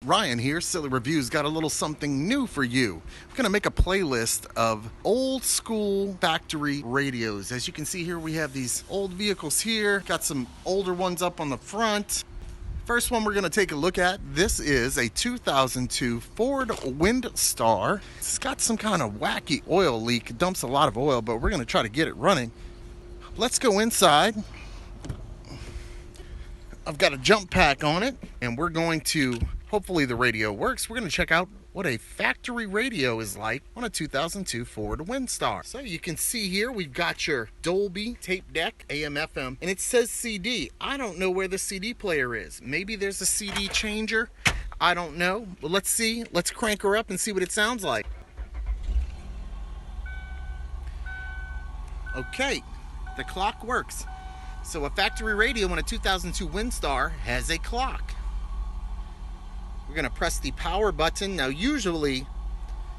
Ryan here, Silly Reviews, got a little something new for you. I'm going to make a playlist of old school factory radios. As you can see here, we have these old vehicles here, got some older ones up on the front. First one we're going to take a look at, this is a 2002 Ford Windstar. It's got some kind of wacky oil leak, it dumps a lot of oil, but we're going to try to get it running. Let's go inside. I've got a jump pack on it, and we're going to, hopefully the radio works, we're going to check out what a factory radio is like on a 2002 Ford Windstar. So you can see here, we've got your Dolby tape deck, AM, FM, and it says CD. I don't know where the CD player is. Maybe there's a CD changer. I don't know, but let's see. Let's crank her up and see what it sounds like. Okay, the clock works. So a factory radio on a 2002 Windstar has a clock. We're going to press the power button. Now usually